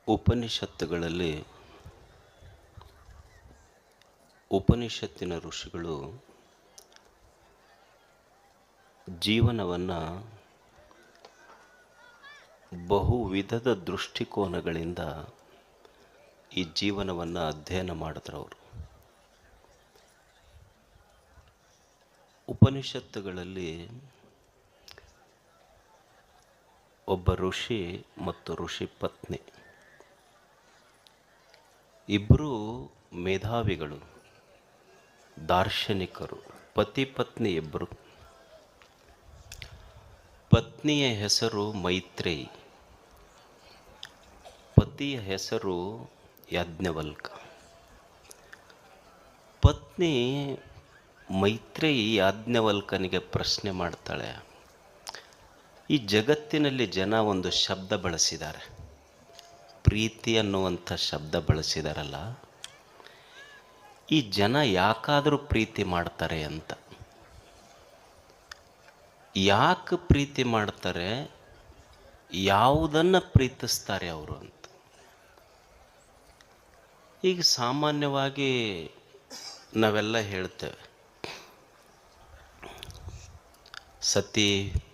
ಉಪನಿಷತ್ತುಗಳಲ್ಲಿ ಉಪನಿಷತ್ತಿನ ಋಷಿಗಳು ಜೀವನವನ್ನು ಬಹು ವಿಧದ ದೃಷ್ಟಿಕೋನಗಳಿಂದ ಈ ಜೀವನವನ್ನು ಅಧ್ಯಯನ ಮಾಡಿದ್ರವರು. ಉಪನಿಷತ್ತುಗಳಲ್ಲಿ ಒಬ್ಬ ಋಷಿ ಮತ್ತು ಋಷಿ ಪತ್ನಿ ಇಬ್ಬರೂ ಮೇಧಾವಿಗಳು, ದಾರ್ಶನಿಕರು. ಪತಿ ಪತ್ನಿ ಇಬ್ಬರು. ಪತ್ನಿಯ ಹೆಸರು ಮೈತ್ರೇಯಿ, ಪತಿಯ ಹೆಸರು ಯಾಜ್ಞವಲ್ಕ. ಪತ್ನಿ ಮೈತ್ರೇಯಿ ಯಾಜ್ಞವಲ್ಕನಿಗೆ ಪ್ರಶ್ನೆ ಮಾಡ್ತಾಳೆ, ಈ ಜಗತ್ತಿನಲ್ಲಿ ಜನ ಒಂದು ಶಬ್ದ ಬಳಸಿದ್ದಾರೆ, ಪ್ರೀತಿ ಅನ್ನುವಂಥ ಶಬ್ದ ಬಳಸಿದಾರಲ್ಲ, ಈ ಜನ ಯಾಕಾದರೂ ಪ್ರೀತಿ ಮಾಡ್ತಾರೆ ಅಂತ. ಯಾಕೆ ಪ್ರೀತಿ ಮಾಡ್ತಾರೆ, ಯಾವುದನ್ನು ಪ್ರೀತಿಸ್ತಾರೆ ಅವರು ಅಂತ. ಈಗ ಸಾಮಾನ್ಯವಾಗಿ ನಾವೆಲ್ಲ ಹೇಳ್ತೇವೆ, ಸತಿ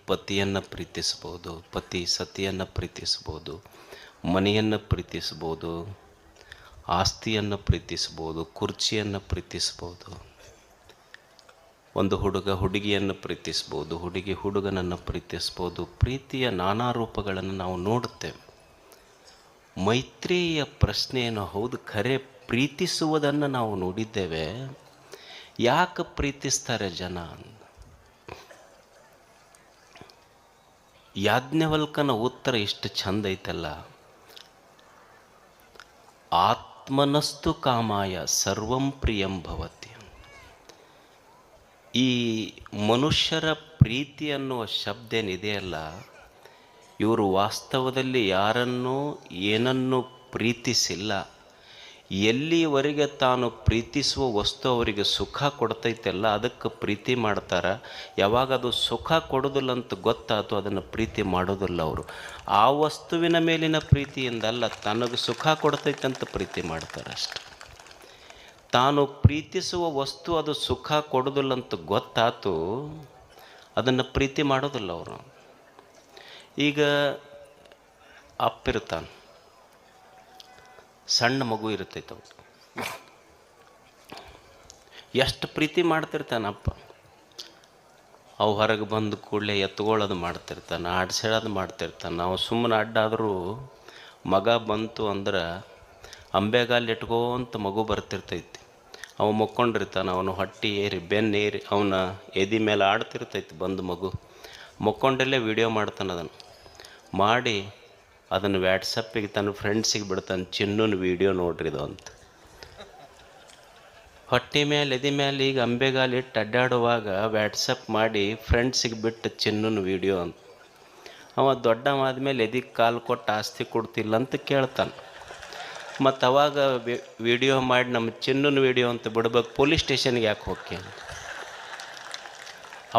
ಪತಿಯನ್ನು ಪ್ರೀತಿಸ್ಬೋದು, ಪತಿ ಸತಿಯನ್ನು ಪ್ರೀತಿಸ್ಬೋದು, ಮನೆಯನ್ನು ಪ್ರೀತಿಸ್ಬೋದು, ಆಸ್ತಿಯನ್ನು ಪ್ರೀತಿಸ್ಬೋದು, ಕುರ್ಚಿಯನ್ನು ಪ್ರೀತಿಸ್ಬೋದು. ಒಂದು ಹುಡುಗ ಹುಡುಗಿಯನ್ನು ಪ್ರೀತಿಸ್ಬೋದು, ಹುಡುಗಿ ಹುಡುಗನನ್ನು ಪ್ರೀತಿಸ್ಬೋದು. ಪ್ರೀತಿಯ ನಾನಾ ರೂಪಗಳನ್ನು ನಾವು ನೋಡುತ್ತೇವೆ. ಮೈತ್ರಿಯ ಪ್ರಶ್ನೆಯನ್ನು, ಹೌದು ಖರೆ ಪ್ರೀತಿಸುವುದನ್ನು ನಾವು ನೋಡಿದ್ದೇವೆ, ಯಾಕೆ ಪ್ರೀತಿಸ್ತಾರೆ ಜನ? ಯಾಜ್ಞವಲ್ಕನ ಉತ್ತರ ಇಷ್ಟು ಚಂದ ಐತಲ್ಲ, ಆತ್ಮನಸ್ತು ಕಾಮಾಯ ಸರ್ವಂ ಪ್ರಿಯಂ ಭವತಿ. ಈ ಮನುಷ್ಯರ ಪ್ರೀತಿ ಅನ್ನುವ ಶಬ್ದ ಏನಿದೆಯಲ್ಲ, ಇವರು ವಾಸ್ತವದಲ್ಲಿ ಯಾರನ್ನೂ ಏನನ್ನೂ ಪ್ರೀತಿಸಿಲ್ಲ. ಎಲ್ಲಿವರೆಗೆ ತಾನು ಪ್ರೀತಿಸುವ ವಸ್ತು ಅವರಿಗೆ ಸುಖ ಕೊಡ್ತೈತೆಲ್ಲ ಅದಕ್ಕೆ ಪ್ರೀತಿ ಮಾಡ್ತಾರೆ. ಯಾವಾಗ ಅದು ಸುಖ ಕೊಡೋದಿಲ್ಲ ಅಂತ ಗೊತ್ತಾಯ್ತು, ಅದನ್ನು ಪ್ರೀತಿ ಮಾಡೋದಿಲ್ಲ ಅವರು. ಆ ವಸ್ತುವಿನ ಮೇಲಿನ ಪ್ರೀತಿಯಿಂದಲ್ಲ, ತನಗೆ ಸುಖ ಕೊಡ್ತೈತೆ ಅಂತ ಪ್ರೀತಿ ಮಾಡ್ತಾರೆ ಅಷ್ಟೆ. ತಾನು ಪ್ರೀತಿಸುವ ವಸ್ತು ಅದು ಸುಖ ಕೊಡೋದಿಲ್ಲ ಅಂತ ಗೊತ್ತಾಯ್ತು, ಅದನ್ನು ಪ್ರೀತಿ ಮಾಡೋದಿಲ್ಲ ಅವರು. ಈಗ ಅಪ್ಪಿರ್ತಾನೆ, ಸಣ್ಣ ಮಗು ಇರ್ತೈತೆ, ಅವ್ರು ಎಷ್ಟು ಪ್ರೀತಿ ಮಾಡ್ತಿರ್ತಾನಪ್ಪ. ಅವು ಹೊರಗೆ ಬಂದ ಕೂಡಲೇ ಎತ್ಕೊಳ್ಳೋದು ಮಾಡ್ತಿರ್ತಾನೆ, ಆಡ್ಸೇಳೋದು ಮಾಡ್ತಿರ್ತಾನೆ. ನಾವು ಸುಮ್ಮನೆ ಅಡ್ಡಾದರೂ ಮಗ ಬಂತು ಅಂದ್ರೆ ಅಂಬೆಗಾಲು ಇಟ್ಕೋಂತ ಮಗು ಬರ್ತಿರ್ತೈತಿ. ಅವ ಮುಕ್ಕೊಂಡಿರ್ತಾನೆ, ಅವನು ಹೊಟ್ಟೆ ಏರಿ ಬೆನ್ನೇರಿ ಅವನ ಎದೆ ಮೇಲೆ ಆಡ್ತಿರ್ತೈತಿ. ಬಂದು ಮಗು ಮುಕ್ಕೊಂಡಲ್ಲೇ ವಿಡಿಯೋ ಮಾಡ್ತಾನೆ. ಅದನ್ನು ಮಾಡಿ ಅದನ್ನು ವ್ಯಾಟ್ಸಪ್ಪಿಗೆ ತನ್ನ ಫ್ರೆಂಡ್ಸಿಗೆ ಬಿಡ್ತಾನೆ, ಚಿನ್ನನ ವೀಡಿಯೋ ನೋಡ್ರಿದು ಅಂತ. ಹೊಟ್ಟೆ ಮೇಲೆ ಎದೆ ಮೇಲೆ ಈಗ ಅಂಬೆಗಾಲು ಇಟ್ಟು ಅಡ್ಡಾಡುವಾಗ ವ್ಯಾಟ್ಸಪ್ ಮಾಡಿ ಫ್ರೆಂಡ್ಸಿಗೆ ಬಿಟ್ಟು ಚಿನ್ನನ ವೀಡಿಯೋ ಅಂತ. ಅವ ದೊಡ್ಡವಾದ್ಮೇಲೆ ಎದಿಗೆ ಕಾಲು ಕೊಟ್ಟು ಆಸ್ತಿ ಕೊಡ್ತಿಲ್ಲ ಅಂತ ಕೇಳ್ತಾನೆ. ಮತ್ತು ಅವಾಗ ವಿಡಿಯೋ ಮಾಡಿ ನಮ್ಮ ಚಿನ್ನನ ವೀಡಿಯೋ ಅಂತ ಬಿಡ್ಬೇಕು, ಪೊಲೀಸ್ ಸ್ಟೇಷನ್ಗೆ ಯಾಕೆ ಹೋಗಿ ಅಂತ.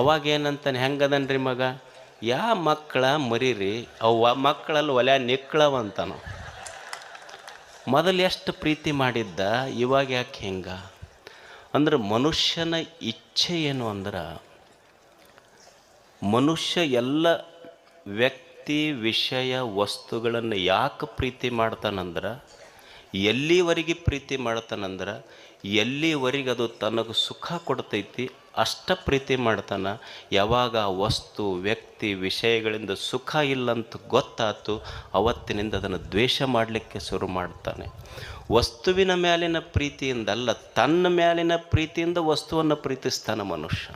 ಅವಾಗ ಏನಂತಾನೆ, ಹೆಂಗದನ್ರಿ ಮಗ, ಯಾ ಮಕ್ಕಳ ಮರೀರಿ, ಅವು ಮಕ್ಕಳಲ್ಲಿ ಒಲೆ ನಿಕ್ಕಳವಂತಾನ. ಮೊದಲು ಎಷ್ಟು ಪ್ರೀತಿ ಮಾಡಿದ್ದ, ಇವಾಗ ಯಾಕೆ ಹೆಂಗ ಅಂದ್ರೆ, ಮನುಷ್ಯನ ಇಚ್ಛೆ ಏನು ಅಂದ್ರೆ, ಮನುಷ್ಯ ಎಲ್ಲ ವ್ಯಕ್ತಿ ವಿಷಯ ವಸ್ತುಗಳನ್ನು ಯಾಕೆ ಪ್ರೀತಿ ಮಾಡ್ತಾನಂದ್ರೆ, ಎಲ್ಲಿವರೆಗೆ ಪ್ರೀತಿ ಮಾಡ್ತಾನಂದ್ರೆ ಎಲ್ಲಿವರೆಗೆ ಅದು ತನಗೆ ಸುಖ ಕೊಡ್ತೈತಿ ಅಷ್ಟ ಪ್ರೀತಿ ಮಾಡ್ತಾನೆ. ಯಾವಾಗ ಆ ವಸ್ತು ವ್ಯಕ್ತಿ ವಿಷಯಗಳಿಂದ ಸುಖ ಇಲ್ಲಂತ ಗೊತ್ತಾಯ್ತು, ಅವತ್ತಿನಿಂದ ಅದನ್ನು ದ್ವೇಷ ಮಾಡಲಿಕ್ಕೆ ಶುರು ಮಾಡ್ತಾನೆ. ವಸ್ತುವಿನ ಮೇಲಿನ ಪ್ರೀತಿಯಿಂದಲ್ಲ, ತನ್ನ ಮೇಲಿನ ಪ್ರೀತಿಯಿಂದ ವಸ್ತುವನ್ನು ಪ್ರೀತಿಸ್ತಾನೆ ಮನುಷ್ಯ.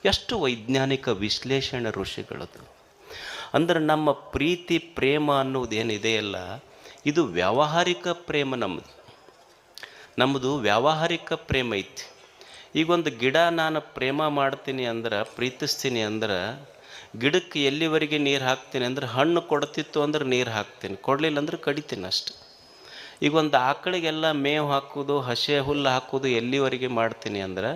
ಎಷ್ಟು ವೈಜ್ಞಾನಿಕ ವಿಶ್ಲೇಷಣೆ ಋಷಿಗಳದು. ಅಂದರೆ ನಮ್ಮ ಪ್ರೀತಿ ಪ್ರೇಮ ಅನ್ನೋದೇನಿದೆಯಲ್ಲ, ಇದು ವ್ಯಾವಹಾರಿಕ ಪ್ರೇಮ. ನಮ್ಮದು ವ್ಯಾವಹಾರಿಕ ಪ್ರೇಮ ಐತಿ. ಈಗೊಂದು ಗಿಡ ನಾನು ಪ್ರೇಮ ಮಾಡ್ತೀನಿ ಅಂದ್ರೆ, ಪ್ರೀತಿಸ್ತೀನಿ ಅಂದ್ರೆ, ಗಿಡಕ್ಕೆ ಎಲ್ಲಿವರೆಗೆ ನೀರು ಹಾಕ್ತೀನಿ ಅಂದ್ರೆ, ಹಣ್ಣು ಕೊಡ್ತಿತ್ತು ಅಂದ್ರೆ ನೀರು ಹಾಕ್ತೀನಿ, ಕೊಡಲಿಲ್ಲ ಅಂದ್ರೆ ಕಡಿತೀನಿ ಅಷ್ಟೆ. ಈಗ ಒಂದು ಆಕಳಿಗೆಲ್ಲ ಮೇವು ಹಾಕೋದು, ಹಸೆ ಹುಲ್ಲು ಹಾಕೋದು ಎಲ್ಲಿವರೆಗೆ ಮಾಡ್ತೀನಿ ಅಂದ್ರೆ,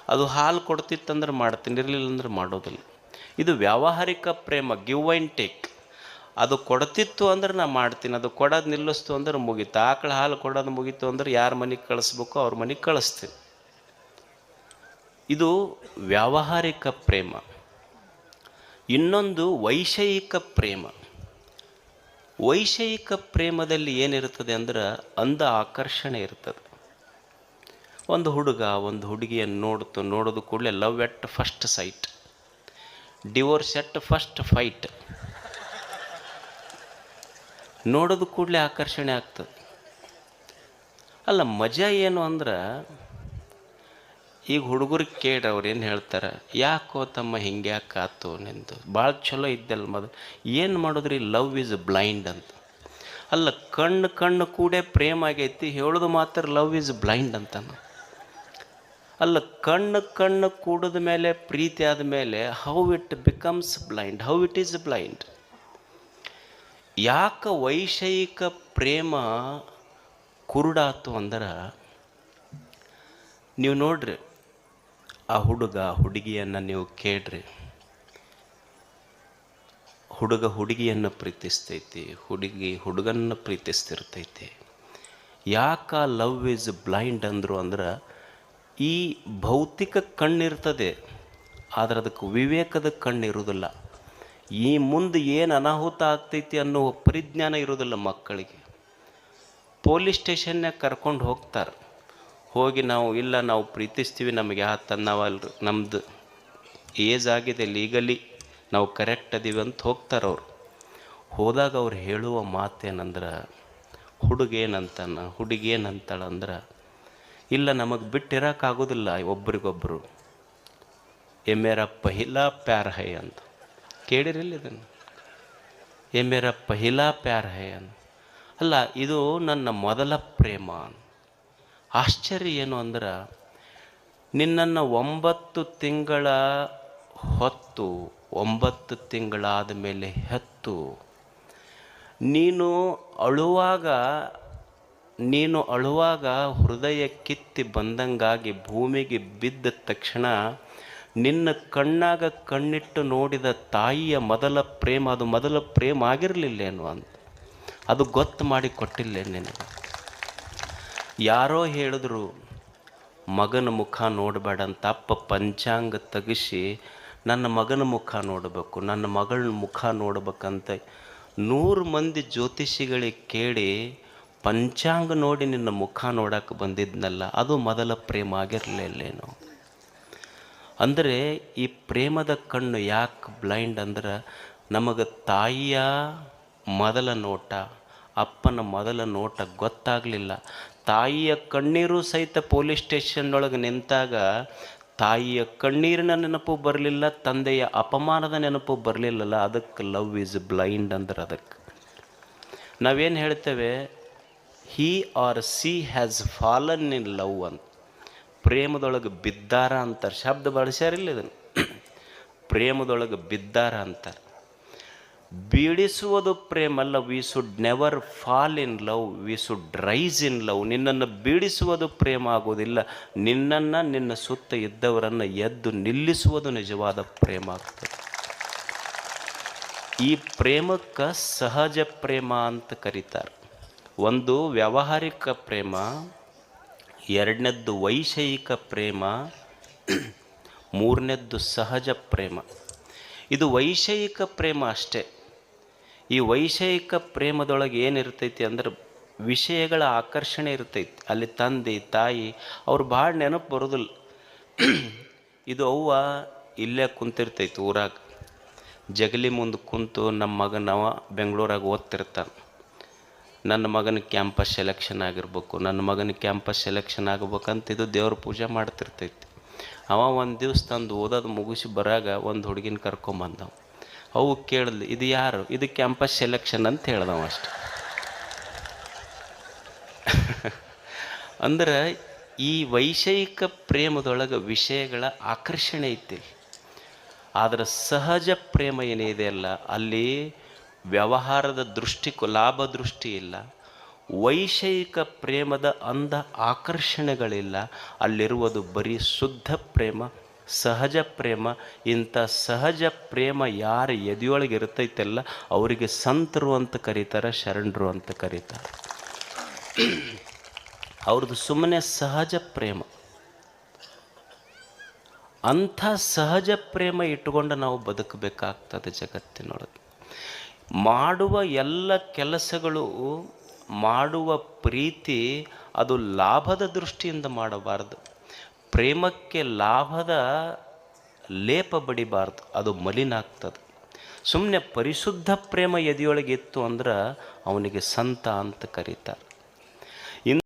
ಅದು ಹಾಲು ಕೊಡ್ತಿತ್ತಂದ್ರೆ ಮಾಡ್ತೀನಿ, ಇರಲಿಲ್ಲ ಅಂದ್ರೆ ಮಾಡೋದಿಲ್ಲ. ಇದು ವ್ಯಾವಹಾರಿಕ ಪ್ರೇಮ, ಗಿವ್ ಆ್ಯಂಡ್ ಟೇಕ್. ಅದು ಕೊಡ್ತಿತ್ತು ಅಂದ್ರೆ ನಾ ಮಾಡ್ತೀನಿ, ಅದು ಕೊಡೋದು ನಿಲ್ಲಿಸ್ತು ಅಂದ್ರೆ ಮುಗೀತು. ಆಕಳ ಹಾಲು ಕೊಡೋದು ಮುಗೀತು ಅಂದ್ರೆ ಯಾರ ಮನೆಗೆ ಕಳಿಸ್ಬೇಕು ಅವ್ರ ಮನೆಗೆ ಕಳಿಸ್ತೀನಿ. ಇದು ವ್ಯಾವಹಾರಿಕ ಪ್ರೇಮ. ಇನ್ನೊಂದು ವೈಷಯಿಕ ಪ್ರೇಮ. ವೈಷಯಿಕ ಪ್ರೇಮದಲ್ಲಿ ಏನಿರ್ತದೆ ಅಂದ್ರೆ ಅಂಧ ಆಕರ್ಷಣೆ ಇರ್ತದೆ. ಒಂದು ಹುಡುಗ ಒಂದು ಹುಡುಗಿಯನ್ನು ನೋಡೋದು ಕೂಡಲೇ love at first sight, divorce at first fight. ನೋಡೋದು ಕೂಡಲೇ ಆಕರ್ಷಣೆ ಆಗ್ತದೆ. ಅಲ್ಲ, ಮಜಾ ಏನು ಅಂದ್ರೆ, ಈಗ ಹುಡುಗರಿಗೆ ಕೇಳ್ರಿ ಅವ್ರು ಏನು ಹೇಳ್ತಾರೆ, ಯಾಕೋ ತಮ್ಮ ಹಿಂಗೆ ಯಾಕೆ ಆತು ನಿಂದು, ಭಾಳ ಚಲೋ ಇದ್ದಲ್ಲ ಮೊದಲು, ಏನು ಮಾಡಿದ್ರಿ, ಲವ್ ಈಸ್ ಬ್ಲೈಂಡ್ ಅಂತ. ಅಲ್ಲ, ಕಣ್ಣು ಕೂಡೇ ಪ್ರೇಮ ಆಗೈತಿ, ಹೇಳೋದು ಮಾತ್ರ ಲವ್ ಈಸ್ ಬ್ಲೈಂಡ್ ಅಂತಾನೆ. ಅಲ್ಲ, ಕಣ್ಣು ಕೂಡಿದ ಮೇಲೆ ಪ್ರೀತಿ ಆದಮೇಲೆ how it becomes blind, how it is blind. ಯಾಕೆ ವೈಷಯಿಕ ಪ್ರೇಮ ಕುರುಡಾತು ಅಂದ್ರೆ, ನೀವು ನೋಡ್ರಿ, ಆ ಹುಡುಗ ಹುಡುಗಿಯನ್ನು ನೀವು ಕೇಳ್ರಿ, ಹುಡುಗ ಹುಡುಗಿಯನ್ನು ಪ್ರೀತಿಸ್ತೈತಿ, ಹುಡುಗಿ ಹುಡುಗನ್ನ ಪ್ರೀತಿಸ್ತಿರ್ತೈತಿ. ಯಾಕೆ ಲವ್ ಈಸ್ ಬ್ಲೈಂಡ್ ಅಂದರು ಅಂದ್ರೆ, ಈ ಭೌತಿಕ ಕಣ್ಣಿರ್ತದೆ, ಆದರೆ ಅದಕ್ಕೆ ವಿವೇಕದ ಕಣ್ಣಿರುವುದಿಲ್ಲ. ಈ ಮುಂದೆ ಏನು ಅನಾಹುತ ಆಗ್ತೈತಿ ಅನ್ನೋ ಪರಿಜ್ಞಾನ ಇರೋದಿಲ್ಲ ಮಕ್ಕಳಿಗೆ. ಪೊಲೀಸ್ ಸ್ಟೇಷನ್ನಾಗ ಕರ್ಕೊಂಡು ಹೋಗ್ತಾರೆ, ಹೋಗಿ ನಾವು ಪ್ರೀತಿಸ್ತೀವಿ, ನಮಗೆ ನಾವಲ್ರಿ, ನಮ್ಮದು ಏಜ್ ಆಗಿದೆ, ಲೀಗಲಿ ನಾವು ಕರೆಕ್ಟ್ ಅದೀವಿ ಅಂತ ಹೋಗ್ತಾರೆ ಅವರು. ಹೋದಾಗ ಅವ್ರು ಹೇಳುವ ಮಾತೇನಂದ್ರೆ, ಹುಡುಗೇನಂತಾನ ಹುಡುಗೇನಂತಾಳಂದ್ರೆ, ಇಲ್ಲ ನಮಗೆ ಬಿಟ್ಟಿರೋಕ್ಕಾಗೋದಿಲ್ಲ ಒಬ್ರಿಗೊಬ್ಬರು, ಎ ಮೇರಾ ಪಹಿಲಾ ಪ್ಯಾರ್ ಹೈ ಅಂತ. ಕೇಳಿರಿಲ್ಲ ಇದನ್ನು, ಎ ಮೇರಾ ಪಹಿಲಾ ಪ್ಯಾರ್ ಹೈ ಅಂತ. ಅಲ್ಲ, ಇದು ನನ್ನ ಮೊದಲ ಪ್ರೇಮ. ಆಶ್ಚರ್ಯ ಏನು ಅಂದ್ರೆ, ನಿನ್ನನ್ನು 9 ತಿಂಗಳ ಹೊತ್ತು, 9 ತಿಂಗಳಾದ ಮೇಲೆ ಹೆತ್ತು, ನೀನು ಅಳುವಾಗ ಹೃದಯ ಕಿತ್ತಿ ಬಂದಂಗಾಗಿ ಭೂಮಿಗೆ ಬಿದ್ದ ತಕ್ಷಣ ನಿನ್ನ ಕಣ್ಣಾಗ ಕಣ್ಣಿಟ್ಟು ನೋಡಿದ ತಾಯಿಯ ಮೊದಲ ಪ್ರೇಮ, ಅದು ಮೊದಲ ಪ್ರೇಮ ಆಗಿರಲಿಲ್ಲೇನು ಅಂತ. ಅದು ಗೊತ್ತು ಮಾಡಿ ಕೊಟ್ಟಿಲ್ಲ ನಿನಗೆ. ಯಾರೋ ಹೇಳಿದ್ರು ಮಗನ ಮುಖ ನೋಡಬೇಡಂತ, ಅಪ್ಪ ಪಂಚಾಂಗ ತೆಗಿಸಿ ನನ್ನ ಮಗನ ಮುಖ ನೋಡಬೇಕು, ನನ್ನ ಮಗಳ ಮುಖ ನೋಡ್ಬೇಕಂತ 100 ಮಂದಿ ಜ್ಯೋತಿಷಿಗಳಿಗೆ ಕೇಳಿ ಪಂಚಾಂಗ ನೋಡಿ ನಿನ್ನ ಮುಖ ನೋಡಕ್ಕೆ ಬಂದಿದ್ನಲ್ಲ, ಅದು ಮೊದಲ ಪ್ರೇಮ ಆಗಿರಲಿಲ್ಲೇನು. ಅಂದರೆ ಈ ಪ್ರೇಮದ ಕಣ್ಣು ಯಾಕೆ ಬ್ಲೈಂಡ್ ಅಂದ್ರೆ, ನಮಗೆ ತಾಯಿಯ ಮೊದಲ ನೋಟ, ಅಪ್ಪನ ಮೊದಲ ನೋಟ ಗೊತ್ತಾಗಲಿಲ್ಲ. ತಾಯಿಯ ಕಣ್ಣೀರು ಸಹಿತ ಪೊಲೀಸ್ ಸ್ಟೇಷನ್ನೊಳಗೆ ನಿಂತಾಗ ತಾಯಿಯ ಕಣ್ಣೀರಿನ ನೆನಪು ಬರಲಿಲ್ಲ, ತಂದೆಯ ಅಪಮಾನದ ನೆನಪು ಬರಲಿಲ್ಲಲ್ಲ, ಅದಕ್ಕೆ ಲವ್ ಈಸ್ ಬ್ಲೈಂಡ್ ಅಂದ್ರೆ. ಅದಕ್ಕೆ ನಾವೇನು ಹೇಳ್ತೇವೆ, he or she has fallen in love ಅಂತ. ಪ್ರೇಮದೊಳಗೆ ಬಿದ್ದಾರ ಅಂತಾರೆ, ಶಬ್ದ ಬಳಸ್ಯಾರಿಲ್ಲ ಇದನ್ನು, ಪ್ರೇಮದೊಳಗೆ ಬಿದ್ದಾರ ಅಂತಾರೆ. ಬೀಳಿಸುವುದು ಪ್ರೇಮ ಅಲ್ಲ. We should never fall in love, we should rise in love. ನಿನ್ನನ್ನು ಬೀಳಿಸುವುದು ಪ್ರೇಮ ಆಗೋದಿಲ್ಲ, ನಿನ್ನ ಸುತ್ತ ಇದ್ದವರನ್ನು ಎದ್ದು ನಿಲ್ಲಿಸುವುದು ನಿಜವಾದ ಪ್ರೇಮ ಆಗ್ತದೆ. ಈ ಪ್ರೇಮಕ್ಕೆ ಸಹಜ ಪ್ರೇಮ ಅಂತ ಕರೀತಾರೆ. ಒಂದು ವ್ಯಾವಹಾರಿಕ ಪ್ರೇಮ, ಎರಡನೇದ್ದು ವೈಷಯಿಕ ಪ್ರೇಮ, ಮೂರನೇದ್ದು ಸಹಜ ಪ್ರೇಮ. ಇದು ವೈಷಯಿಕ ಪ್ರೇಮ ಅಷ್ಟೇ. ಈ ವೈಷಯಿಕ ಪ್ರೇಮದೊಳಗೆ ಏನಿರ್ತೈತಿ ಅಂದ್ರೆ, ವಿಷಯಗಳ ಆಕರ್ಷಣೆ ಇರ್ತೈತಿ. ಅಲ್ಲಿ ತಂದೆ ತಾಯಿ ಅವ್ರು ಭಾಳ ನೆನಪು ಬರೋದಿಲ್ಲ. ಇದು ಅವ್ವ ಇಲ್ಲೇ ಕುಂತಿರ್ತೈತಿ ಊರಾಗ, ಜಗಲಿ ಮುಂದೆ ಕುಂತು ನಮ್ಮ ಮಗನವ ಬೆಂಗಳೂರಾಗ ಓದ್ತಿರ್ತಾನೆ. ನನ್ನ ಮಗನ ಕ್ಯಾಂಪಸ್ ಸೆಲೆಕ್ಷನ್ ಆಗಿರ್ಬೇಕು, ನನ್ನ ಮಗನ ಕ್ಯಾಂಪಸ್ ಸೆಲೆಕ್ಷನ್ ಆಗ್ಬೇಕಂತ ಇದು ದೇವ್ರ ಪೂಜೆ ಮಾಡ್ತಿರ್ತೈತಿ. ಅವ ಒಂದು ದಿವ್ಸ ತಂದು ಓದೋದು ಮುಗಿಸಿ ಬರಾಗ ಒಂದು ಹುಡುಗಿನ ಕರ್ಕೊಂಬಂದವ. ಅವು ಕೇಳಿದ್ಲು, ಇದು ಯಾರು, ಇದು ಕ್ಯಾಂಪಸ್ ಸೆಲೆಕ್ಷನ್ ಅಂತ ಹೇಳ್ದವ ಅಷ್ಟೆ. ಅಂದ್ರೆ ಈ ವೈಷಯಿಕ ಪ್ರೇಮದೊಳಗೆ ವಿಷಯಗಳ ಆಕರ್ಷಣೆ ಐತಿ. ಆದರೆ ಸಹಜ ಪ್ರೇಮ ಏನಿದೆ ಅಲ್ಲ, ಅಲ್ಲಿ ವ್ಯವಹಾರದ ಲಾಭ ದೃಷ್ಟಿ ಇಲ್ಲ, ವೈಷಯಿಕ ಪ್ರೇಮದ ಅಂಧ ಆಕರ್ಷಣೆಗಳಿಲ್ಲ. ಅಲ್ಲಿರುವುದು ಬರೀ ಶುದ್ಧ ಪ್ರೇಮ, ಸಹಜ ಪ್ರೇಮ. ಇಂಥ ಸಹಜ ಪ್ರೇಮ ಯಾರ ಎದೆಯೊಳಗೆ ಇರ್ತೈತೆಲ್ಲ ಅವರಿಗೆ ಸಂತರು ಅಂತ ಕರೀತಾರೆ, ಶರಣರು ಅಂತ ಕರೀತಾರೆ. ಅವ್ರದ್ದು ಸುಮ್ಮನೆ ಸಹಜ ಪ್ರೇಮ. ಅಂಥ ಸಹಜ ಪ್ರೇಮ ಇಟ್ಟುಕೊಂಡು ನಾವು ಬದುಕಬೇಕಾಗ್ತದೆ ಜಗತ್ತಿನೊಳಗೆ. ಮಾಡುವ ಎಲ್ಲ ಕೆಲಸಗಳು, ಮಾಡುವ ಪ್ರೀತಿ ಅದು ಲಾಭದ ದೃಷ್ಟಿಯಿಂದ ಮಾಡಬಾರ್ದು. ಪ್ರೇಮಕ್ಕೆ ಲಾಭದ ಲೇಪ ಬಡಿಬಾರ್ದು, ಅದು ಮಲಿನ ಆಗ್ತದೆ. ಸುಮ್ಮನೆ ಪರಿಶುದ್ಧ ಪ್ರೇಮ ಎದೆಯೊಳಗೆ ಇತ್ತು ಅಂದ್ರೆ ಅವನಿಗೆ ಸಂತ ಅಂತ ಕರೀತಾರೆ.